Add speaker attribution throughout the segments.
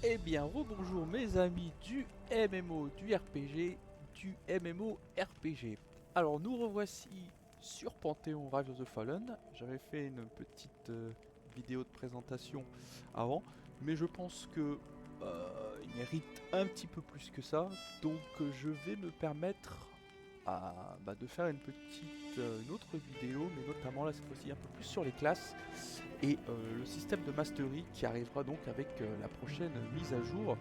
Speaker 1: Eh bien, rebonjour mes amis du MMO, du RPG, du MMO RPG. Alors, nous revoici sur Panthéon Rise of the Fallen. J'avais fait une petite vidéo de présentation avant, mais je pense que il mérite un petit peu plus que ça. Donc, je vais me permettre de faire une autre vidéo, mais notamment là cette fois-ci un peu plus sur les classes et le système de mastery qui arrivera donc avec la prochaine mise à jour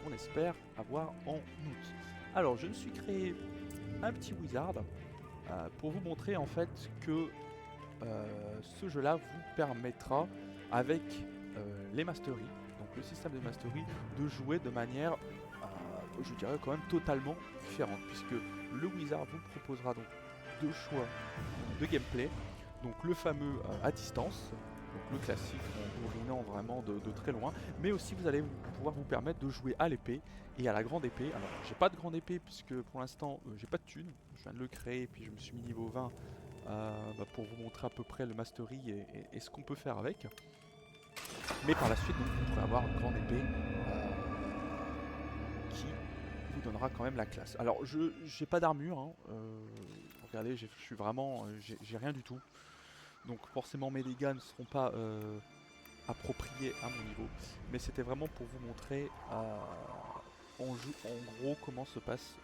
Speaker 1: qu'on espère avoir en août. Alors je me suis créé un petit wizard pour vous montrer en fait que ce jeu-là vous permettra avec les masteries, donc le système de mastery, de jouer de manière, je dirais quand même totalement différente, puisque le wizard vous proposera donc deux choix de gameplay, donc le fameux à distance, donc le classique en bourrinant vraiment de très loin, mais aussi vous allez pouvoir vous permettre de jouer à l'épée et à la grande épée. Alors j'ai pas de grande épée puisque pour l'instant j'ai pas de thune, je viens de le créer et puis je me suis mis niveau 20 pour vous montrer à peu près le mastery et ce qu'on peut faire avec. Mais par la suite donc vous pourrez avoir une grande épée qui vous donnera quand même la classe. Alors je j'ai pas d'armure, hein, regardez je suis vraiment, j'ai rien du tout. Donc forcément mes dégâts ne seront pas appropriés à mon niveau. Mais c'était vraiment pour vous montrer en gros comment se passent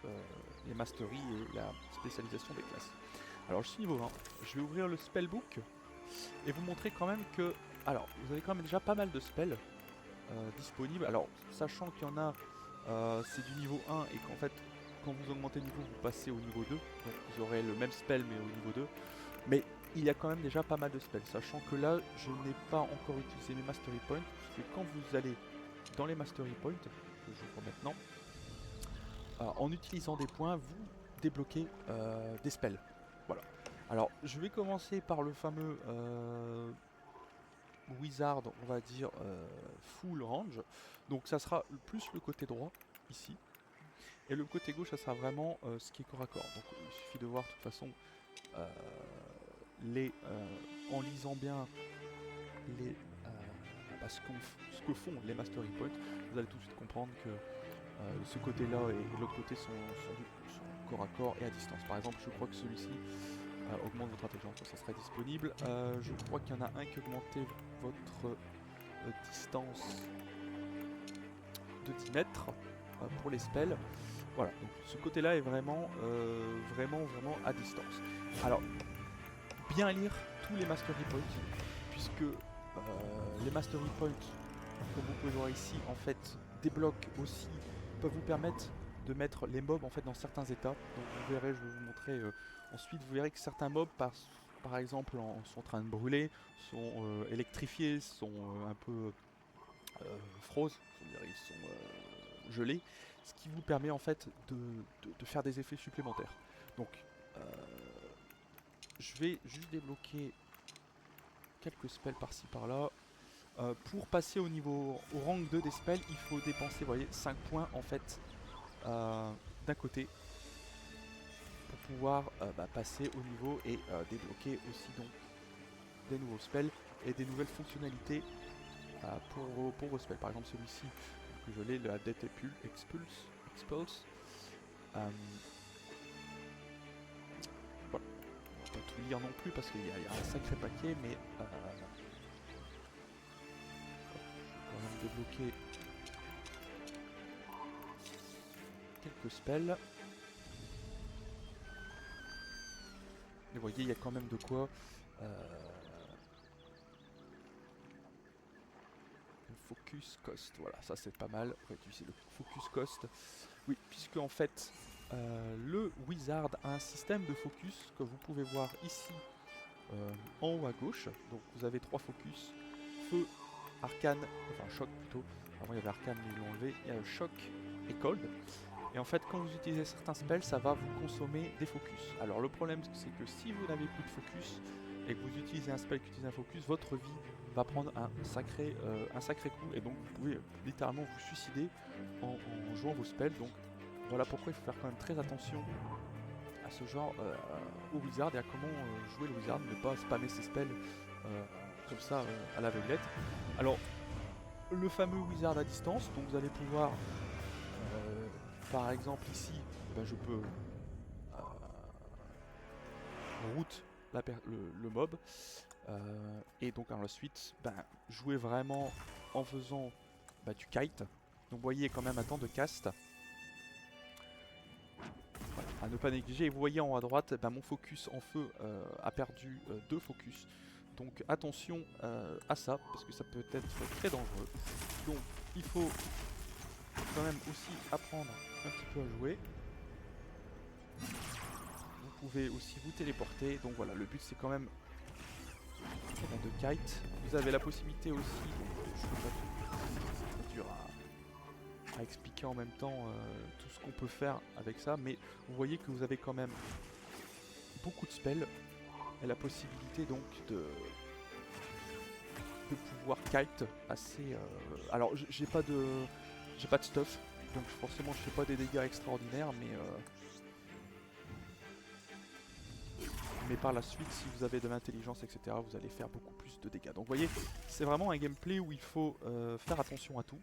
Speaker 1: les masteries et la spécialisation des classes. Alors je suis niveau 1, je vais ouvrir le spellbook et vous montrer quand même que... Alors vous avez quand même déjà pas mal de spells disponibles. Alors sachant qu'il y en a, c'est du niveau 1 et qu'en fait quand vous augmentez de niveau vous passez au niveau 2. Donc vous aurez le même spell mais au niveau 2. Mais il y a quand même déjà pas mal de spells, sachant que là, je n'ai pas encore utilisé mes Mastery Points, puisque quand vous allez dans les Mastery Points, que j'ouvre maintenant, en utilisant des points, vous débloquez des spells. Voilà. Alors, je vais commencer par le fameux Wizard, on va dire, full range. Donc ça sera plus le côté droit, ici. Et le côté gauche, ça sera vraiment ce qui est corps à corps. Donc il suffit de voir de toute façon euh, en lisant bien les, ce que font les Mastery Points, vous allez tout de suite comprendre que ce côté-là et l'autre côté sont corps à corps et à distance. Par exemple, je crois que celui-ci augmente votre intelligence, ça serait disponible. Je crois qu'il y en a un qui augmentait votre distance de 10 mètres pour les spells. Voilà, donc ce côté-là est vraiment à distance. Alors, bien lire tous les Mastery Points, puisque les Mastery Points, comme vous pouvez voir ici, en fait, débloquent aussi, peuvent vous permettre de mettre les mobs en fait dans certains états. Donc vous verrez, je vais vous montrer ensuite, vous verrez que certains mobs par exemple sont en train de brûler, sont électrifiés, sont un peu froze, c'est-à-dire ils sont gelés, ce qui vous permet en fait de faire des effets supplémentaires. Donc je vais juste débloquer quelques spells par-ci par-là. Pour passer au rang 2 des spells, il faut dépenser, vous voyez, 5 points en fait d'un côté pour pouvoir passer au niveau et débloquer aussi donc des nouveaux spells et des nouvelles fonctionnalités pour vos spells. Par exemple celui-ci que je l'ai, le Adept Expulse. Euh, voilà. On va pas tout lire non plus parce qu'il y a un sacré paquet, mais je vais quand même débloquer quelques spells. Mais vous voyez, il y a quand même de quoi. Le focus cost, voilà, ça c'est pas mal. On va utiliser le focus cost. Oui, puisque en fait, le wizard a un système de focus que vous pouvez voir ici en haut à gauche. Donc vous avez 3 focus, feu, arcane, enfin choc plutôt. Avant il y avait arcane mais ils l'ont enlevé. Il y a choc et cold. Et en fait, quand vous utilisez certains spells, ça va vous consommer des focus. Alors le problème, c'est que si vous n'avez plus de focus et que vous utilisez un spell qui utilise un focus, votre vie va prendre un sacré coup. Et donc vous pouvez littéralement vous suicider en jouant vos spells. Donc voilà pourquoi il faut faire quand même très attention à ce genre, au wizard et à comment jouer le wizard, ne pas spammer ses spells comme ça à l'aveuglette. Alors le fameux wizard à distance, donc vous allez pouvoir, par exemple ici, ben, je peux route le mob, et donc par la suite ben, jouer vraiment en faisant du kite. Donc vous voyez quand même un temps de cast. Voilà, à ne pas négliger. Et vous voyez en haut à droite, ben, mon focus en feu a perdu 2 focus. Donc attention à ça, parce que ça peut être très dangereux. Donc il faut quand même aussi apprendre un petit peu à jouer. Vous pouvez aussi vous téléporter. Donc voilà, le but c'est quand même de kite. Vous avez la possibilité aussi, donc je peux pas c'est dur à expliquer en même temps tout ce qu'on peut faire avec ça, mais vous voyez que vous avez quand même beaucoup de spells et la possibilité donc de pouvoir kite assez. Alors j'ai pas de stuff, donc forcément je fais pas des dégâts extraordinaires, mais par la suite, si vous avez de l'intelligence, etc., vous allez faire beaucoup plus de dégâts. Donc vous voyez, c'est vraiment un gameplay où il faut faire attention à tout.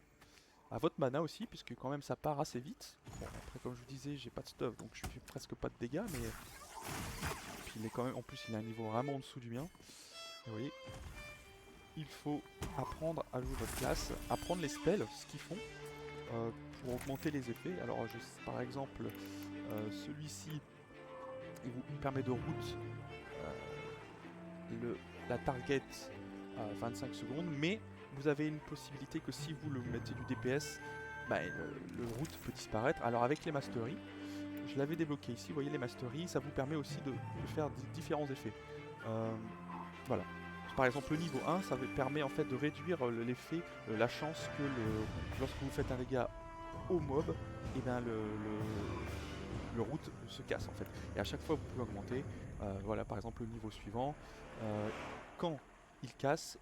Speaker 1: À votre mana aussi, puisque quand même ça part assez vite. Bon, après comme je vous disais, j'ai pas de stuff, donc je fais presque pas de dégâts, mais... Puis il est quand même, en plus il a un niveau vraiment en dessous du mien. Et vous voyez, il faut apprendre à jouer votre classe, apprendre les spells, ce qu'ils font, pour augmenter les effets. Alors par exemple, celui-ci, il vous permet de route la target à 25 secondes, mais vous avez une possibilité que si vous le mettez du DPS, le route peut disparaître. Alors avec les masteries, je l'avais débloqué ici, vous voyez les masteries, ça vous permet aussi de faire différents effets. Voilà. Par exemple le niveau 1, ça permet en fait de réduire l'effet, la chance que lorsque vous faites un dégât au mob, et bien le route se casse en fait. Et à chaque fois vous pouvez augmenter. Voilà par exemple le niveau suivant. Quand il casse,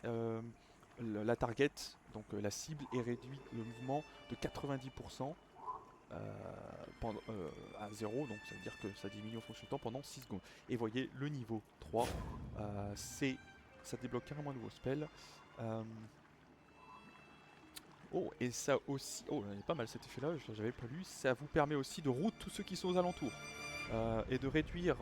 Speaker 1: la target, donc la cible est réduite le mouvement de 90% à 0, donc ça veut dire que ça diminue en fonction du temps pendant 6 secondes. Et voyez le niveau 3, ça débloque carrément un nouveau spell. Oh, et ça aussi, oh, il est pas mal cet effet là, j'avais pas lu, ça vous permet aussi de route tous ceux qui sont aux alentours et de réduire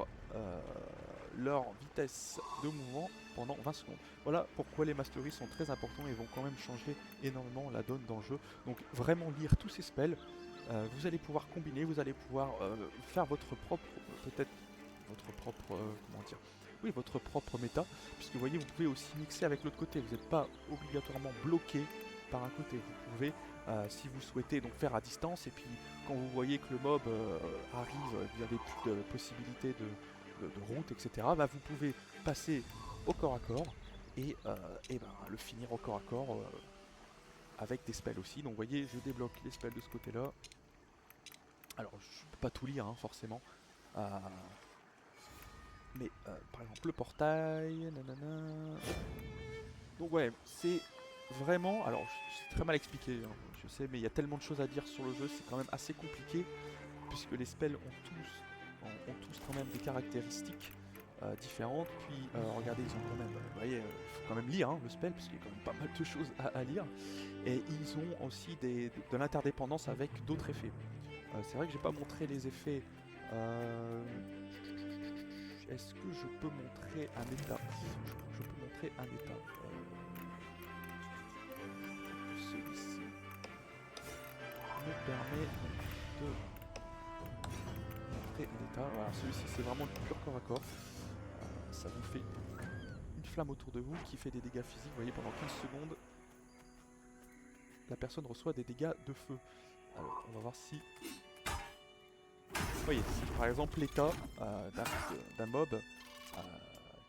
Speaker 1: leur vitesse de mouvement pendant 20 secondes. Voilà pourquoi les masteries sont très importants et vont quand même changer énormément la donne dans le jeu. Donc vraiment lire tous ces spells, vous allez pouvoir combiner, vous allez pouvoir faire votre propre, peut-être votre propre, comment dire, oui, votre propre méta, puisque vous voyez, vous pouvez aussi mixer avec l'autre côté, vous n'êtes pas obligatoirement bloqué par un côté, vous pouvez, si vous souhaitez, donc faire à distance, et puis quand vous voyez que le mob arrive, vous n'avez plus de possibilité de route, etc., bah, vous pouvez passer au corps à corps, et le finir au corps à corps avec des spells aussi. Donc vous voyez, je débloque les spells de ce côté-là. Alors, je peux pas tout lire, hein, forcément. Mais par exemple le portail, nanana. Donc ouais, c'est vraiment, alors c'est très mal expliqué, hein, je sais, mais il y a tellement de choses à dire sur le jeu, c'est quand même assez compliqué, puisque les spells ont tous quand même des caractéristiques différentes. Puis regardez, ils ont quand même, vous voyez, il faut quand même lire hein, le spell, parce qu'il y a quand même pas mal de choses à lire. Et ils ont aussi de l'interdépendance avec d'autres effets. C'est vrai que j'ai pas montré les effets. Est-ce que je peux montrer un état? Je peux montrer un état. Celui-ci me permet de montrer un état. Voilà, celui-ci c'est vraiment du pur corps à corps. Ça vous fait une flamme autour de vous qui fait des dégâts physiques. Vous voyez, pendant 15 secondes, la personne reçoit des dégâts de feu. Alors, on va voir si... Vous voyez, c'est par exemple l'état d'un mob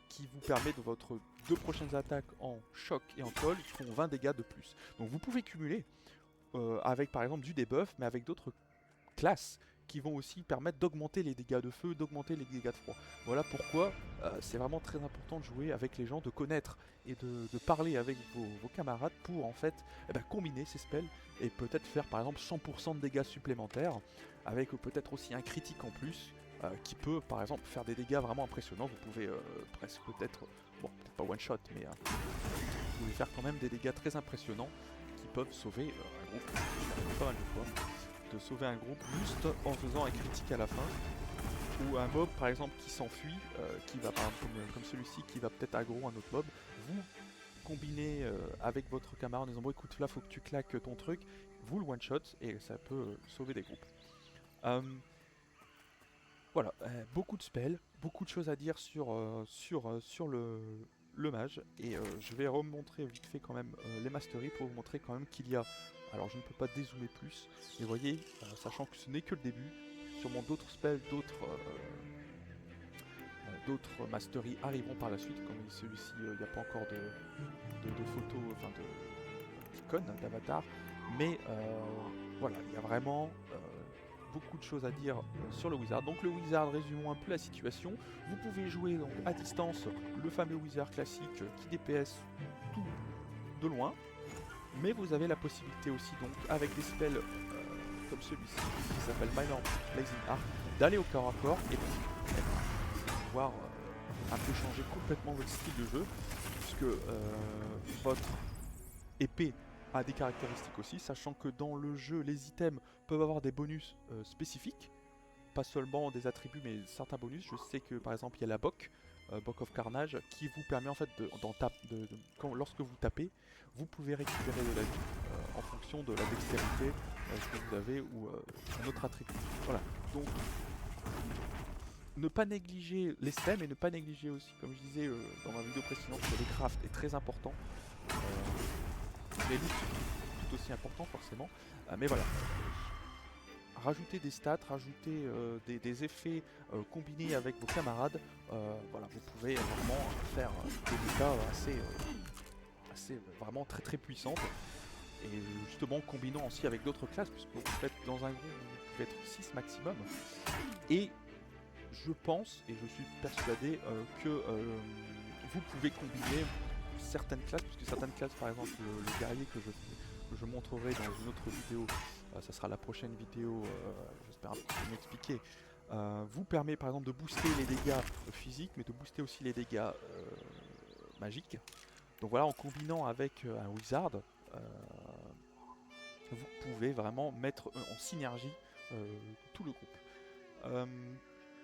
Speaker 1: qui vous permet de votre 2 prochaines attaques en choc et en colle qui font 20 dégâts de plus. Donc vous pouvez cumuler avec par exemple du debuff, mais avec d'autres classes qui vont aussi permettre d'augmenter les dégâts de feu, d'augmenter les dégâts de froid. Voilà pourquoi c'est vraiment très important de jouer avec les gens, de connaître et de parler avec vos camarades pour en fait combiner ces spells et peut-être faire par exemple 100% de dégâts supplémentaires avec peut-être aussi un critique en plus qui peut par exemple faire des dégâts vraiment impressionnants. Vous pouvez presque peut-être, bon peut-être pas one shot mais vous pouvez faire quand même des dégâts très impressionnants qui peuvent sauver un groupe, pas mal de fois, de sauver un groupe juste en faisant un critique à la fin, ou un mob par exemple qui s'enfuit, qui va par exemple comme celui-ci qui va peut-être aggro un autre mob, vous combinez avec votre camarade en disant bon écoute là faut que tu claques ton truc, vous le one shot et ça peut sauver des groupes. Voilà, beaucoup de spells, beaucoup de choses à dire sur le mage, et je vais remontrer vite fait quand même les masteries pour vous montrer quand même qu'il y a, alors je ne peux pas dézoomer plus, mais voyez, sachant que ce n'est que le début, sûrement d'autres spells, d'autres masteries arriveront par la suite, comme celui-ci, il n'y a pas encore de photos, enfin d'icônes, d'avatar, mais voilà, il y a vraiment beaucoup de choses à dire sur le wizard. Donc le wizard, résumons un peu la situation. Vous pouvez jouer donc à distance le fameux wizard classique qui DPS tout de loin, mais vous avez la possibilité aussi donc avec des spells comme celui-ci qui s'appelle Minor Blazing Arc d'aller au corps à corps et pouvoir un peu changer complètement votre style de jeu, puisque votre épée a des caractéristiques aussi, sachant que dans le jeu les items peuvent avoir des bonus spécifiques, pas seulement des attributs mais certains bonus. Je sais que par exemple il y a la Bock, Bock of Carnage, qui vous permet en fait lorsque vous tapez, vous pouvez récupérer de la vie en fonction de la dextérité que vous avez ou un autre attribut. Voilà, donc ne pas négliger les stems et ne pas négliger aussi, comme je disais dans ma vidéo précédente sur les crafts, est très important. Les loots tout aussi important forcément, mais voilà. Rajouter des stats, rajouter des effets combinés avec vos camarades, voilà, vous pouvez vraiment faire des dégâts assez vraiment très puissantes, et justement combinant aussi avec d'autres classes, puisque vous faites dans un groupe vous pouvez être 6 maximum, et je pense et je suis persuadé que vous pouvez combiner certaines classes, puisque certaines classes, par exemple le guerrier que je montrerai dans une autre vidéo, ça sera la prochaine vidéo, j'espère un peu mieux expliquer, vous permet par exemple de booster les dégâts physiques, mais de booster aussi les dégâts magiques. Donc voilà, en combinant avec un wizard, vous pouvez vraiment mettre en synergie tout le groupe.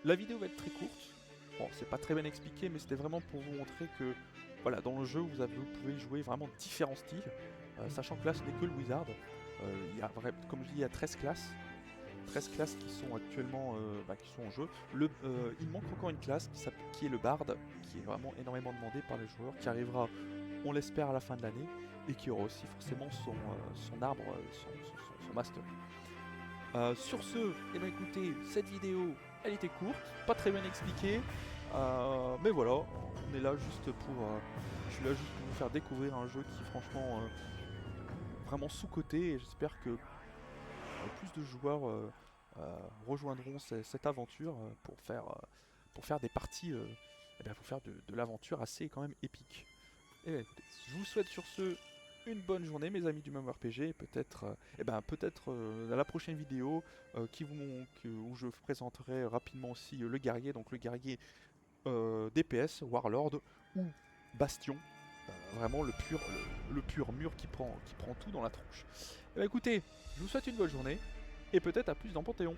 Speaker 1: La vidéo va être très courte, bon c'est pas très bien expliqué, mais c'était vraiment pour vous montrer que voilà, dans le jeu vous pouvez jouer vraiment différents styles, sachant que là ce n'est que le wizard. Il y a, comme je dis, il y a 13 classes qui sont actuellement qui sont en jeu. Il manque encore une classe qui est le bard, qui est vraiment énormément demandé par les joueurs, qui arrivera, on l'espère, à la fin de l'année, et qui aura aussi forcément son arbre, son master. Sur ce, eh bien, écoutez, cette vidéo, elle était courte, pas très bien expliquée, mais voilà, on est là juste je suis là juste pour vous faire découvrir un jeu qui est franchement vraiment sous-coté, et j'espère que plus de joueurs rejoindront cette aventure pour faire des parties, pour faire de l'aventure assez quand même épique. Et bien, écoutez, je vous souhaite sur ce une bonne journée, mes amis du même RPG, et peut-être à la prochaine vidéo où je vous présenterai rapidement aussi le guerrier, donc le guerrier DPS, Warlord ou Bastion, vraiment le pur mur qui prend tout dans la tronche. Et bah écoutez, je vous souhaite une bonne journée, et peut-être à plus dans Panthéon.